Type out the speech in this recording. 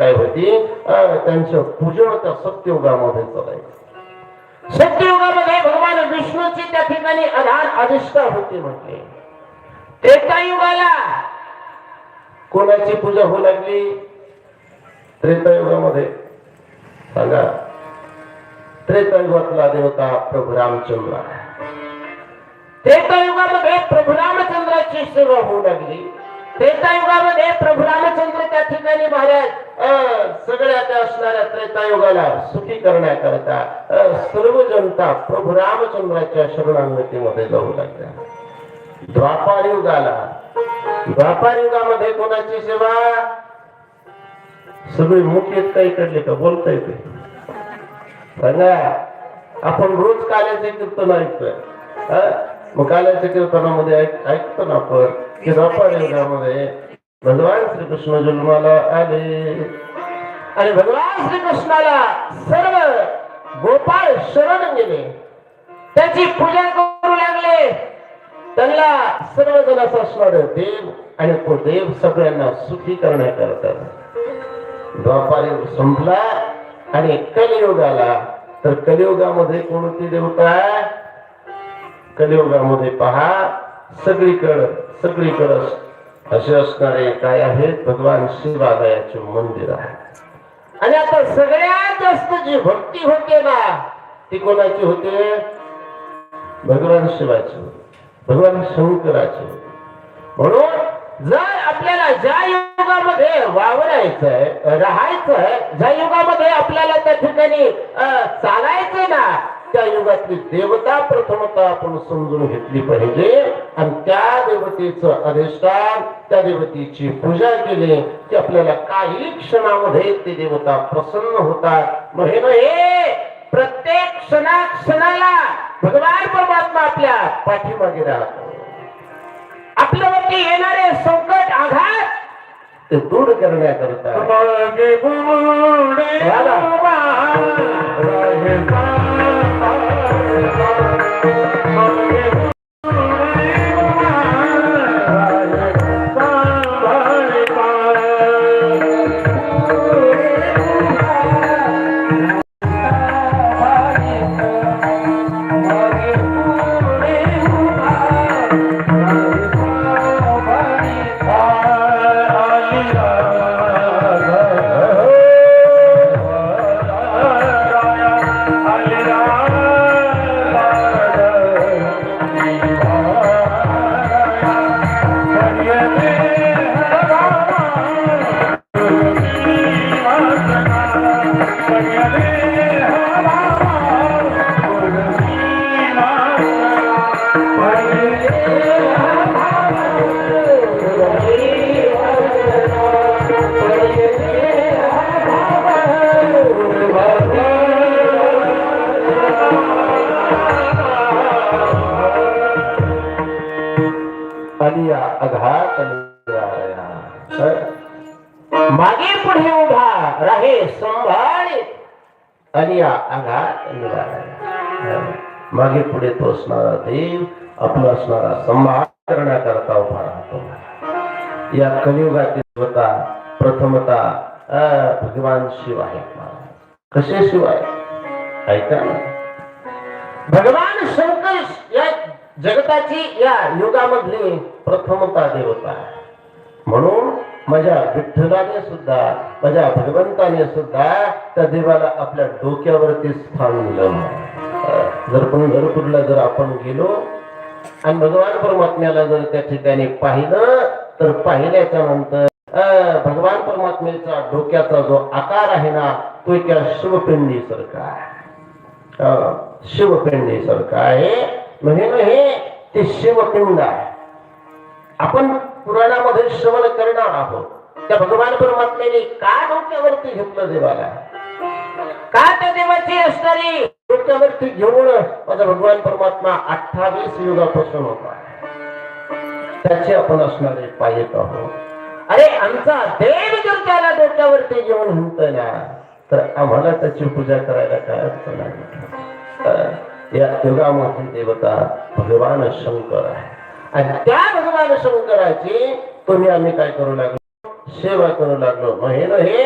काय होती त्यांचं पूजन त्या सत्ययुगामध्ये चालायचं। सत्ययुगामध्ये भगवान विष्णूची त्या ठिकाणी आधार अधिष्ठा होती म्हटले। त्रेतायुगाला कोणाची पूजा होऊ लागली? त्रेतायुगामध्ये सांगा, त्रेतायुगातला देवता प्रभू रामचंद्र। त्रेतायुगामध्ये प्रभू रामचंद्राची सेवा होऊ लागली। त्रेतायुगामध्ये प्रभू रामचंद्र त्या ठिकाणी महाराज सगळ्या त्या असणाऱ्या त्रेतायुगाला सुखी करण्याकरता सर्व जनता प्रभू रामचंद्राच्या शरणागतीमध्ये जाऊ लागल्या। द्वापार युगामध्ये कोणाची सेवा? सगळी मुख्यत काही कडले का बोलता येते सांगा? आपण रोज काल्याचे कीर्तन ऐकतोय, मग काल्याच्या कीर्तनामध्ये ऐकतो ना आपण की द्वापार युगामध्ये भगवान श्रीकृष्ण जन्माला आले आणि भगवान श्रीकृष्णाला सर्व गोपाळ शरण गेले, त्याची पूजा करू लागले। त्यांना सर्वजण असणार देव आणि तो देव सगळ्यांना सुखी करण्याकरता द्वापार युग संपला आणि कलियुग आला। तर कलियुगामध्ये कोणती देवता? कलियुगामध्ये पहा सगळीकडे असे असणारे काय आहेत? भगवान शिवालयाचे मंदिर आहे। आणि आता सगळ्यात जास्त जी भक्ती होते ना ती कोणाची होते? भगवान शिवाची होते, भगवान शंकराची होते। म्हणून जर आपल्याला ज्या युगामध्ये वावरायचंय, राहायचंय, ज्या युगामध्ये आपल्याला त्या ठिकाणी चालायचंय ना, त्या युगातली देवता प्रथमतः आपण समजून घेतली पाहिजे आणि त्या देवतेचं अधिष्ठान, त्या देवतेची पूजा केली की आपल्याला काही क्षणामध्ये ती देवता प्रसन्न होतात। हे प्रत्येक क्षणाला भगवान परमात्मा आपल्या पाठीमागे राहतो। आपल्यावरती येणारे संकट आघात ते दूर करण्याकरता मागे पुढे उभा राहे संभाळी आणि आघात मागे पुढे तो असणारा देव आपला असणारा संभाळ करण्याकरता उभा राहतो। या कलियुगातील देवता प्रथमतः भगवान शिव आहेत। कसे शिव आहेत ऐका ना। भगवान शंकर या जगताची या युगामधली प्रथमतः देवता आहे। म्हणून माझ्या विठ्ठलाने सुद्धा, माझ्या भगवंताने सुद्धा त्या देवाला आपल्या डोक्यावरती स्थान दिलं। जर पंढरपूरला जर आपण गेलो आणि भगवान परमात्म्याला जर त्या ठिकाणी पाहिलं तर पाहिल्याच्या नंतर भगवान परमात्म्याचा डोक्याचा जो आकार आहे ना तो एका शिवपिंडी सारखा आहे, शिवपिंडी सारखा आहे। हे ते शिवपिंड आहे। आपण पुराणामध्ये श्रवण करणार आहोत त्या भगवान परमात्म्याने का डोक्यावरती घेतलं देवाला, का त्या देवाची असणारी डोक्यावरती घेऊन माझा भगवान परमात्मा 28 युगापासून होता, त्याचे आपण असणारे पाहित आहोत। अरे आमचा देव जर त्याला डोक्यावरती घेऊन म्हणतोय ना तर आम्हाला त्याची पूजा करायला काय अडचण आहे? या युगामध्ये देवता भगवान शंकर आहे आणि त्या भगवान शंकराची तुम्ही आम्ही काय करू लागलो? सेवा करू लागलो। हे